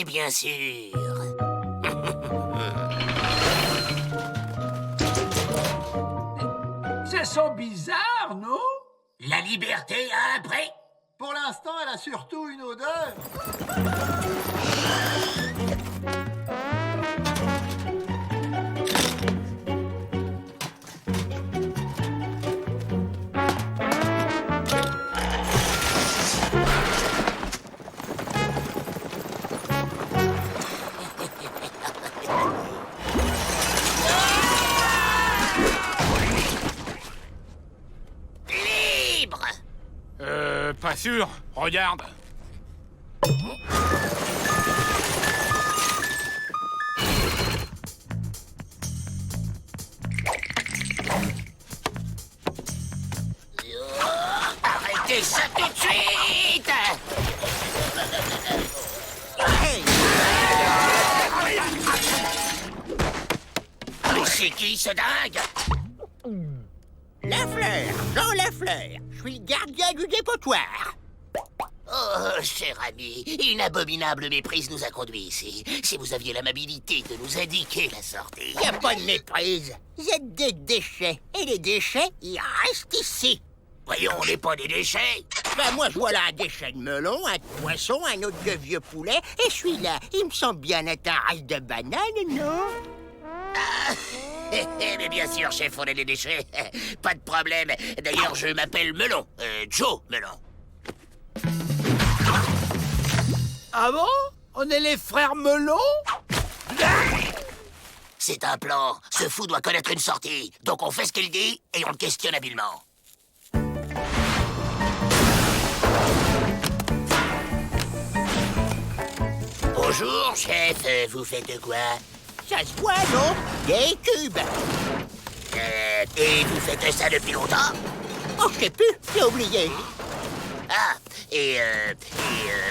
bien sûr. Ça sent bizarre, non? La liberté a un prix. Pour l'instant, elle a surtout une odeur. Libre. Pas sûr. Regarde. Arrêtez ça tout de suite. Mais c'est qui ce dingue? Lafleur, Jean Lafleur. Je suis le gardien du dépotoir. Oh, cher ami, une abominable méprise nous a conduits ici. Si vous aviez l'amabilité de nous indiquer la sortie... Y a pas de méprise. Vous êtes des déchets. Et les déchets, ils restent ici. Voyons, on n'est pas des déchets. Ben moi, je vois là un déchet de melon, un de poisson, un autre de vieux poulet. Et celui-là, il me semble bien être un reste de banane, non? Mais bien sûr, chef, on est des déchets. Pas de problème. D'ailleurs, je m'appelle Melon. Joe Melon. Ah bon? On est les frères Melon? C'est un plan. Ce fou doit connaître une sortie. Donc on fait ce qu'il dit et on le questionne habilement. Bonjour, chef. Vous faites quoi? Ça se voit, non? Des cubes. Et vous faites ça depuis longtemps? Oh, je sais plus, j'ai oublié. Ah, et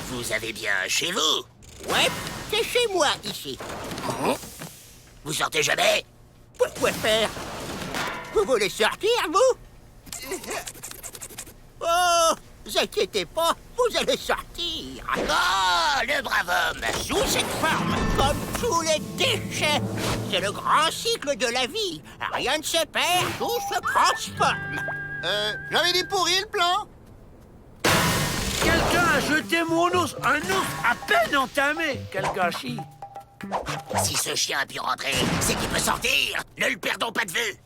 vous avez bien chez vous? Ouais, c'est chez moi, ici. Vous sortez jamais? Pourquoi faire? Vous voulez sortir, vous? Oh, vous inquiétez pas, vous allez sortir. Oh, le brave homme! Sous cette forme, comme tous les déchets. C'est le grand cycle de la vie. Rien ne se perd, tout se transforme. J'avais dit pourri le plan. Quelqu'un a jeté mon ours. Un ours à peine entamé. Quel gâchis. Si ce chien a pu rentrer, c'est qu'il peut sortir! Ne le perdons pas de vue!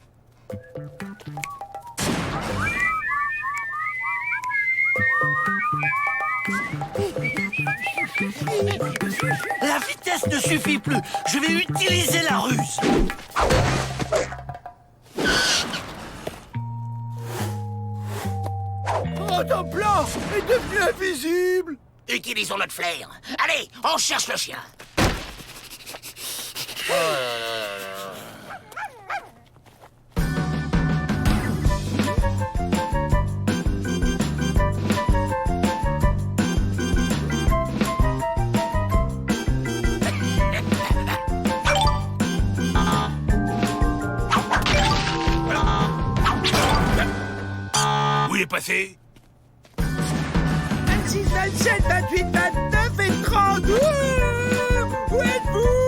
La vitesse ne suffit plus. Je vais utiliser la ruse. Oh, ton plan est devenu invisible. Utilisons notre flair. Allez, on cherche le chien. Où il est passé? 26, 27, 28, 29 et 30. Où êtes-vous?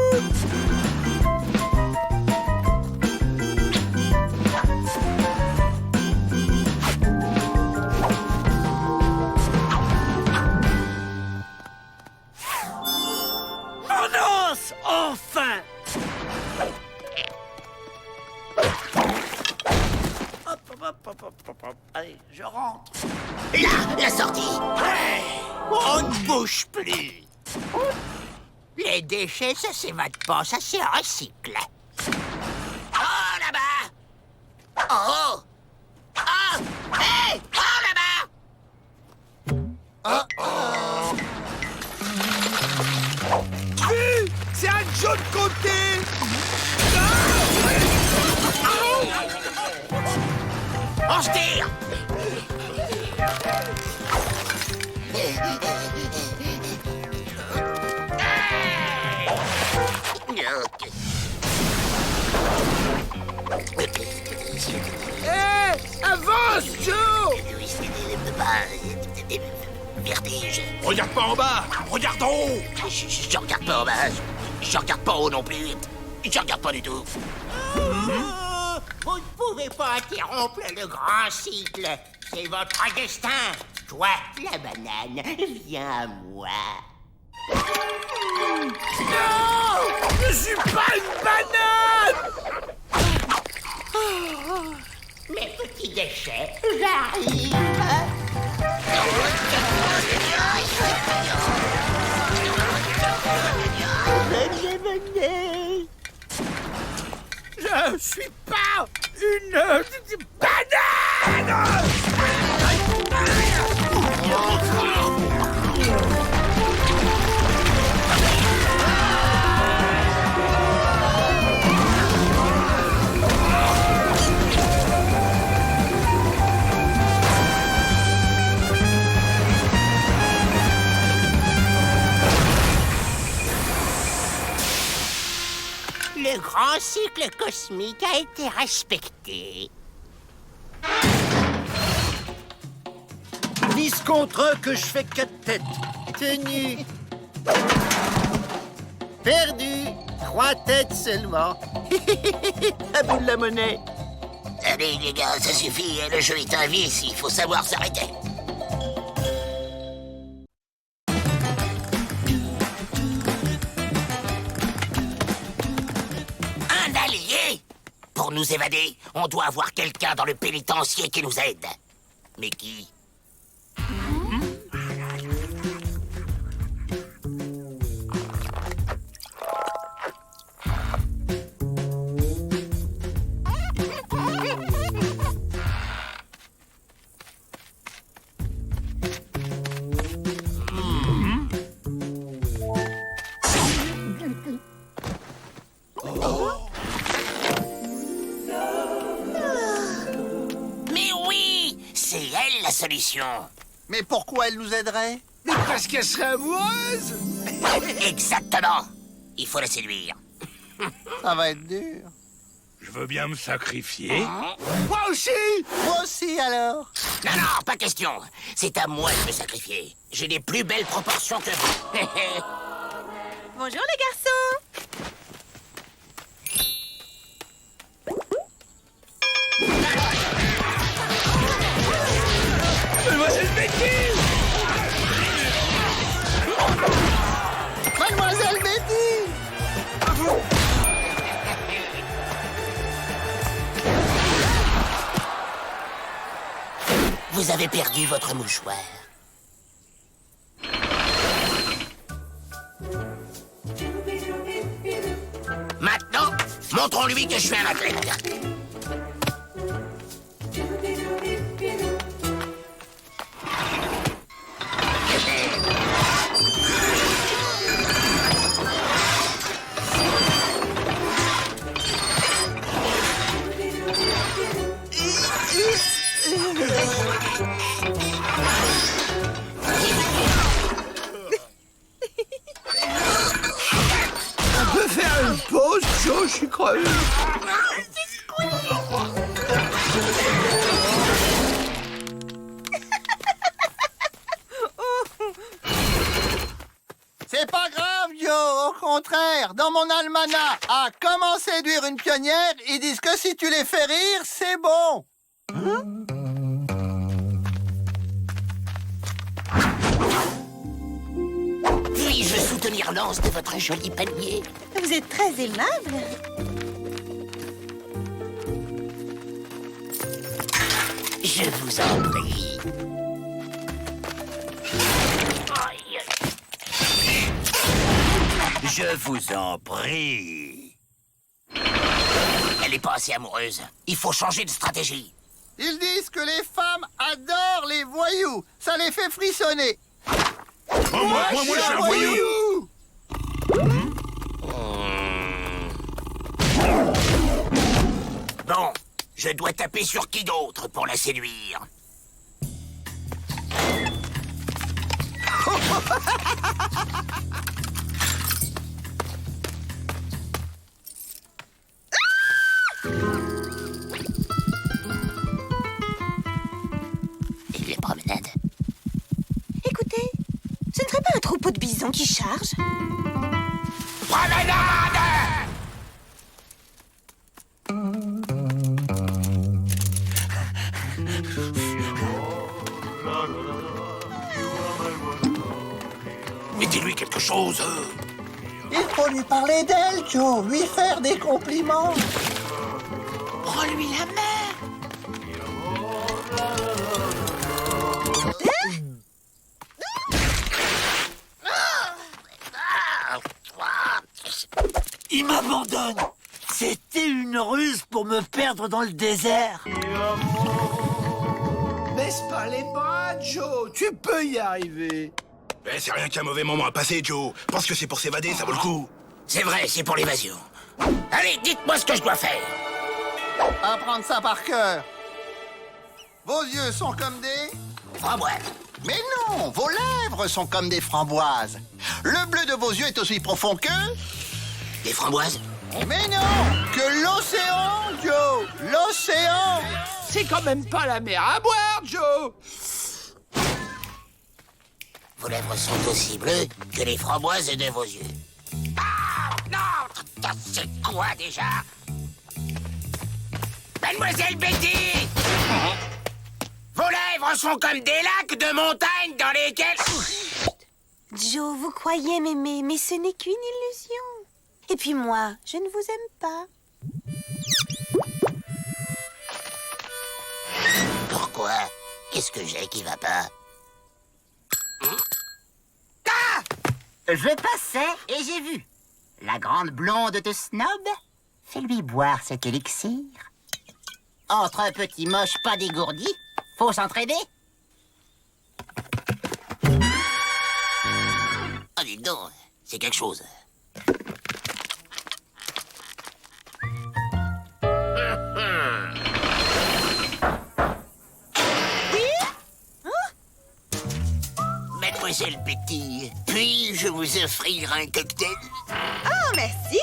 Mon os, enfin! Hop. Allez, je rentre. Là, la sortie. On ne bouge plus. Les déchets, ça s'évade pas, ça se recycle. Oh, là-bas. Oh. Oh. Hé. Oh, là-bas. C'est un Joe de côté. On se tire. Hé, avance, Joe. le vertige. Regarde pas en bas, regarde en haut. Je regarde pas en bas. Je regarde pas en haut non plus. Je regarde pas du tout. Vous ne pouvez pas interrompre le grand cycle. C'est votre destin. Toi, la banane, viens à moi. Non! Je suis pas une banane! Mes petits déchets, j'arrive. Venez. Je suis pas une banane! Le grand cycle cosmique a été respecté. Mise contre eux que je fais 4 têtes. Tenu. Perdu. 3 têtes seulement. À bout de la monnaie. Allez, les gars, ça suffit. Le jeu est un vice. Il faut savoir s'arrêter. Un allié? Pour nous évader, on doit avoir quelqu'un dans le pénitencier qui nous aide. Mais qui? Mais oui, c'est elle la solution. Mais pourquoi elle nous aiderait? Mais parce qu'elle serait amoureuse! Exactement. Il faut la séduire. Ça va être dur. Je veux bien me sacrifier. Moi aussi! Moi aussi, alors. Non, non, pas question. C'est à moi de me sacrifier. J'ai les plus belles proportions que vous. Bonjour les garçons. Mademoiselle Betty! Mademoiselle Betty! Vous avez perdu votre mouchoir. Maintenant, montrons-lui que je suis un athlète. On peut faire une pause, Joe, je suis crevé. C'est pas grave, Joe. Au contraire, dans mon almanach, à comment séduire une pionnière, ils disent que si tu les fais rire, c'est bon. Puis-je soutenir l'anse de votre joli panier? Vous êtes très aimable. Je vous en prie. Je vous en prie. Elle n'est pas assez amoureuse. Il faut changer de stratégie. Ils disent que les femmes adorent les voyous. Ça les fait frissonner. Moi, je suis un voyou. Bon, je dois taper sur qui d'autre pour la séduire? Et les promenades. Écoutez, l'impression qu'il charge. Promenade! Mais dis-lui quelque chose. Il faut lui parler d'elle, Joe. Lui faire des compliments. Prends-lui la main. Il m'abandonne. C'était une ruse pour me perdre dans le désert. Baisse pas les bras, Joe. Tu peux y arriver. Mais c'est rien qu'un mauvais moment à passer, Joe. Pense que c'est pour s'évader, ça vaut le coup. C'est vrai, c'est pour l'évasion. Allez, dites-moi ce que je dois faire. Apprendre ça par cœur. Vos yeux sont comme des... Framboise. Mais non, vos lèvres sont comme des framboises. Le bleu de vos yeux est aussi profond que... Des framboises? Mais non, que l'océan, Joe. L'océan. C'est quand même pas la mer à boire, Joe. Vos lèvres sont aussi bleues que les framboises de vos yeux. Ah, non! C'est quoi déjà? Mademoiselle Betty! Vos lèvres sont comme des lacs de montagne dans lesquels... Joe, vous croyez m'aimer, mais ce n'est qu'une illusion. Et puis moi, je ne vous aime pas. Pourquoi? Qu'est-ce que j'ai qui va pas? Je passais et j'ai vu. La grande blonde te snob. Fais-lui boire cet élixir. Entre un petit moche pas dégourdi, faut s'entraider. Ah, dites donc, c'est quelque chose. Mademoiselle Betty, puis-je vous offrir un cocktail? Oh, merci.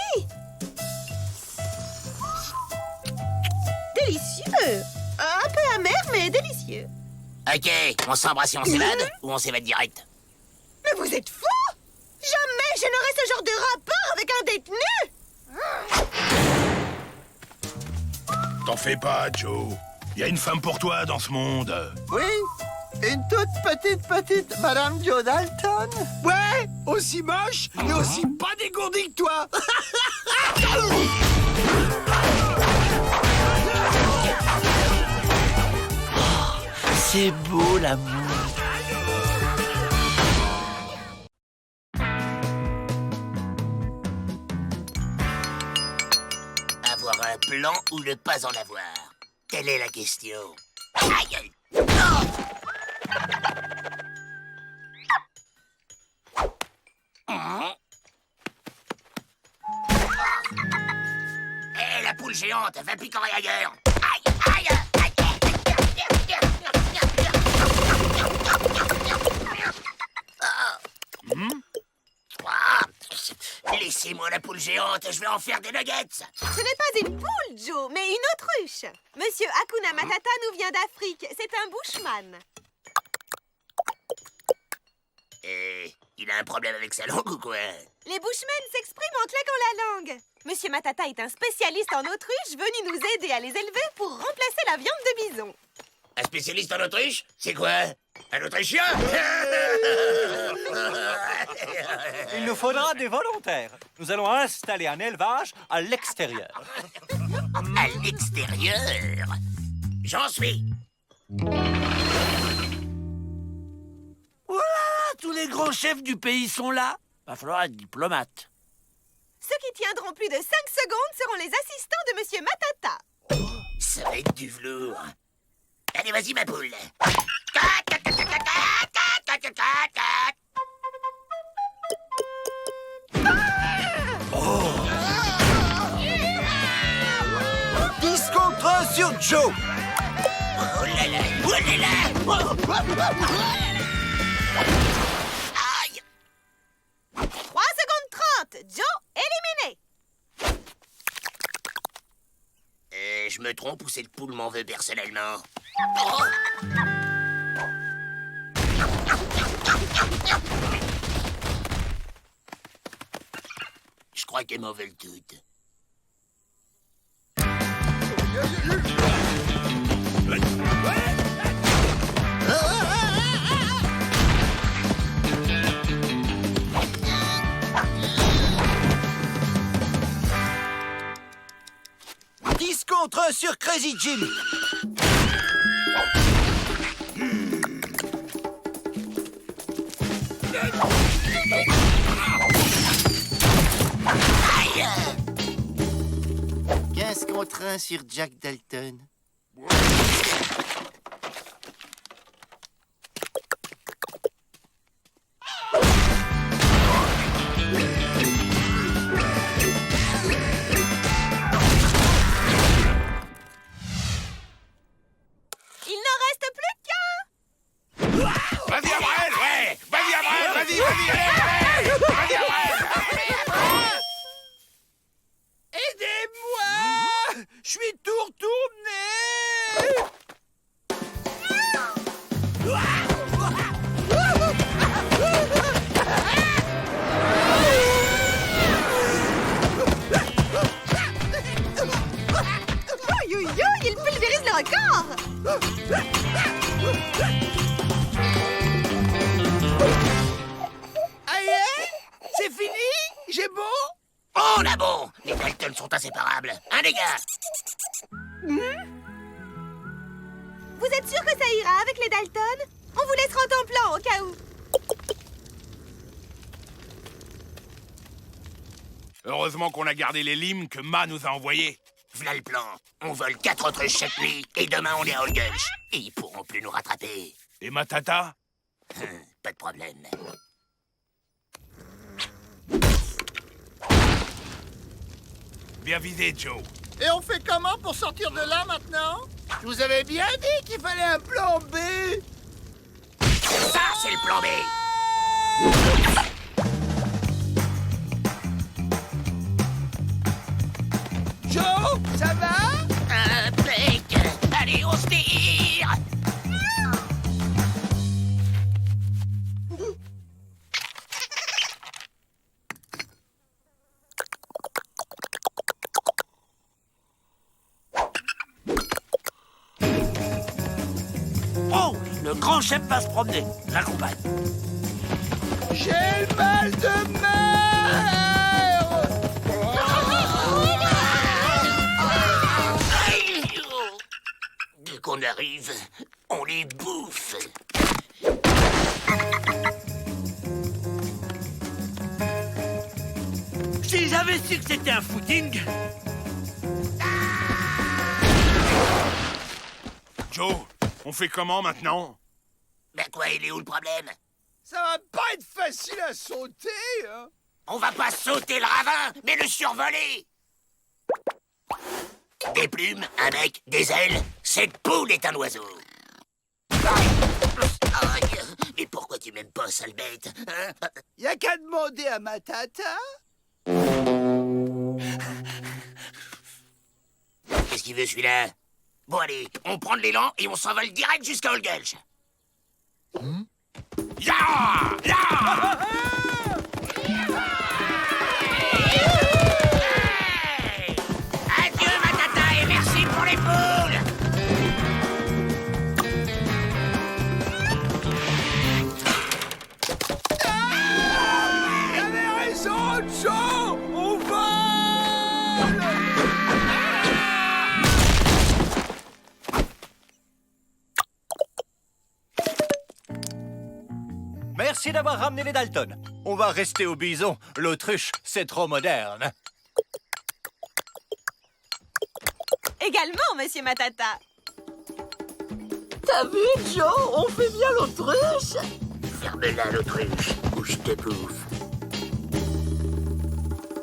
Délicieux. Un peu amer, mais délicieux. Ok, on s'embrasse et on s'évade ou on s'évade direct? Mais vous êtes fou! Jamais je n'aurai ce genre de rapport avec un détenu! T'en fais pas, Joe. Y a une femme pour toi dans ce monde. Oui, une toute petite Madame Joe Dalton. Ouais, aussi moche et aussi pas dégourdi que toi. C'est beau l'amour. Avoir un plan ou ne pas en avoir? Telle est la question. Aïe! Non! Hé, la poule géante, va picorer ailleurs! Aïe! Aïe! Aïe! Laissez-moi la poule géante, je vais en faire des nuggets! Ce n'est pas une poule, Joe, mais une autruche. Monsieur Hakuna Matata nous vient d'Afrique. C'est un bushman. Et il a un problème avec sa langue ou quoi? Les bushmen s'expriment en claquant la langue. Monsieur Matata est un spécialiste en autruche venu nous aider à les élever pour remplacer la viande de bison. Un spécialiste en Autriche? C'est quoi? Un Autrichien? Il nous faudra des volontaires. Nous allons installer un élevage à l'extérieur. À l'extérieur? J'en suis. Voilà, tous les grands chefs du pays sont là. Va falloir être diplomate. Ceux qui tiendront plus de 5 secondes seront les assistants de Monsieur Matata. Ça va être du velours. Allez, vas-y, ma poule. Discontre sur Joe. Oh là là, oh là là. Aïe. 3 secondes 30. Joe, éliminé. Je me trompe ou cette poule m'en veut personnellement? Oh. crois qu'elles m'en veulent toutes. Contre 1 sur Crazy Jim. Aïe! 15 contre 1 sur Jack Dalton. Vas-y, Abrel, ouais! Vas-y, Abrel, vas-y, allez! Vas-y, Abrel! Aidez-moi! Je suis tout retourné! Aïe, aïe, aïe, il pulvérise le record! Aïe! C'est fini? J'ai beau? On a bon! Les Dalton sont inséparables. Un dégât! Vous êtes sûr que ça ira avec les Dalton? On vous laissera en temps-plan au cas où. Heureusement qu'on a gardé les limes que Ma nous a envoyés. V'là le plan. On vole 4 autruches cette nuit et demain on est à Holgulch. Et ils pourront plus nous rattraper. Et ma tata? Pas de problème. Bien visé, Joe. Et on fait comment pour sortir de là maintenant? Je vous avais bien dit qu'il fallait un plan B. Ça, c'est le plan B. Joe, ça va? Impec. Allez, on se tire. Oh, le grand chef va se promener. L'accompagne. J'ai le mal de mer! Aïe. Dès qu'on arrive, on les bouffe. Si j'avais su que c'était un footing. Joe, on fait comment maintenant? Ben quoi, il est où le problème? Ça va pas être facile à sauter, hein? On va pas sauter le ravin, mais le survoler. Des plumes, un bec, des ailes. Cette poule est un oiseau. Aïe. Et pourquoi tu m'aimes pas, sale bête, hein? Y a qu'à demander à ma tata. Qu'est-ce qu'il veut, celui-là? Bon, allez, on prend de l'élan et on s'envole direct jusqu'à Holgulch. Ya! Ya! Hey! Adieu, ma tata, et merci pour les poules. T'avais raison, Joe! On vole! Merci d'avoir ramené les Dalton. On va rester au bison. L'autruche, c'est trop moderne. Également, monsieur Matata. T'as vu, Joe? On fait bien l'autruche. Ferme-la, l'autruche, ou je te bouffe.